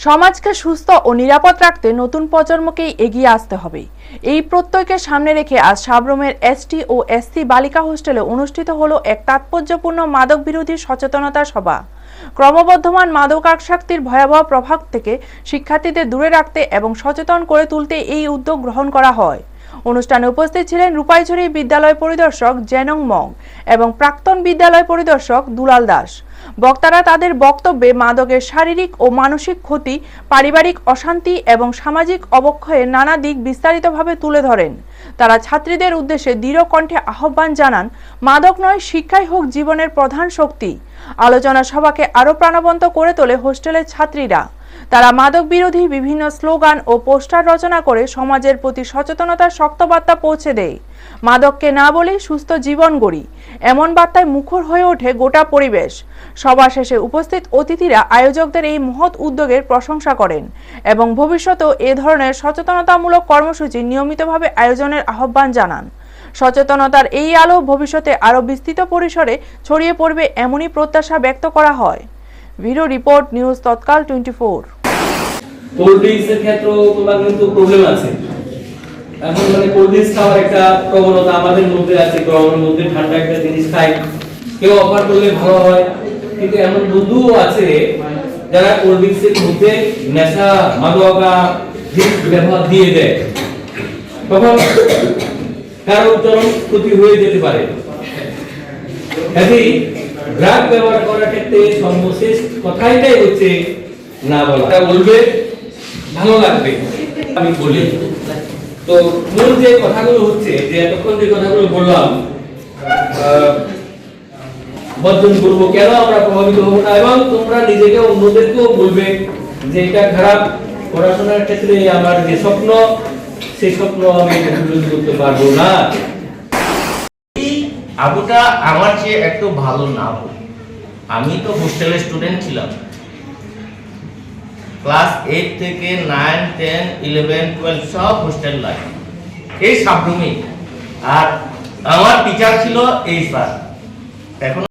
সমাজকে সুস্থ ও নিরাপদ রাখতে নতুন প্রজন্মকেই এগিয়ে আসতে হবে। এই প্রত্যয়কে সামনে রেখে আজ সাব্রমের এসটি ও এসসি বালিকা হোস্টেলে অনুষ্ঠিত হলো এক তাৎপর্যপূর্ণ মাদক বিরোধী সচেতনতা সভা। ক্রমবর্ধমান মাদকাসক্তির ভয়াবহ প্রভাব থেকে শিক্ষার্থীদের দূরে রাখতে এবং সচেতন করে তুলতে এই উদ্যোগ গ্রহণ করা হয়। অনুষ্ঠানে উপস্থিত ছিলেন রূপাইছড়ি বিদ্যালয় পরিদর্শক জেনং মং এবং প্রাক্তন বিদ্যালয় পরিদর্শক দুলাল দাস। বক্তারা তাদের বক্তব্যে মাদকের শারীরিক ও মানসিক ক্ষতি, পারিবারিক অশান্তি এবং সামাজিক অবক্ষয়ের নানা দিক বিস্তারিতভাবে তুলে ধরেন। তারা ছাত্রীদের উদ্দেশ্যে দৃঢ় কণ্ঠে আহ্বান জানান, মাদক নয়, শিক্ষাই হোক জীবনের প্রধান শক্তি। আলোচনা সভাকে আরও প্রাণবন্ত করে তোলে হোস্টেলের ছাত্রীরা। তারা মাদক বিরোধী বিভিন্ন স্লোগান ও পোস্টার রচনা করে সমাজের প্রতি সচেতনতার শক্ত বার্তা পৌঁছে দেয়। মাদককে না বলে সুস্থ জীবন গড়ি, এমন বার্তায় মুখর হয়ে ওঠে গোটা পরিবেশ। সভা শেষে উপস্থিত অতিথিরা আয়োজকদের এই মহৎ উদ্যোগের প্রশংসা করেন এবং ভবিষ্যতেও এ ধরনের সচেতনতামূলক কর্মসূচি নিয়মিতভাবে আয়োজনের আহ্বান জানান। সচেতনতার এই আলো ভবিষ্যতে আরও বিস্তৃত পরিসরে ছড়িয়ে পড়বে এমনই প্রত্যাশা ব্যক্ত করা হয়। ভিডিও রিপোর্ট, নিউজ তৎকাল 24। কোল্ড ড্রিঙ্কসের ক্ষেত্রেও তোমার কিন্তু প্রবলেম আছে। এখন মানে কোল্ড ড্রিঙ্কস খাওয়ার একটা প্রবণতা আমাদের মধ্যে আছে। গরমের মধ্যে ঠান্ডা একটা জিনিস খাই, কেউ অফার করলে ভালো হয়, কিন্তু এমন বন্ধুও আছে যারা কোল্ড ড্রিঙ্কসের মধ্যে নেশা মাদকা জিনিস ব্যবহার দিয়ে দেয়, তখন কারো চরম ক্ষতি হয়ে যেতে পারে। কাজেই ড্রাগ ব্যবহার করার ক্ষেত্রে সর্বশেষ কথাটাই হচ্ছে না বলা। বলবে ভালো লাগবে, আমি বলি। তো মূল যে কথাগুলো হচ্ছে, যে এতক্ষণ যে কথাগুলো বললাম, বর্জন করবো, কেন আমরা প্রভাবিত হবো না, এবং তোমরা নিজেকে অন্যদেরকেও বলবে যে এটা খারাপ। পড়াশোনার ক্ষেত্রে আমার যে স্বপ্ন, সেই স্বপ্ন আমি পূরণ করতে পারবো না। আবুটা আমার চেয়ে একটু ভালো না বলি, আমি তো হোস্টেলের স্টুডেন্ট ছিলাম। ক্লাস 8 থেকে 9, 10, 11, 12 সব হোস্টেল লাইফ এই সাবরুমে। আর আমার টিচার ছিল এই স্যার। এখন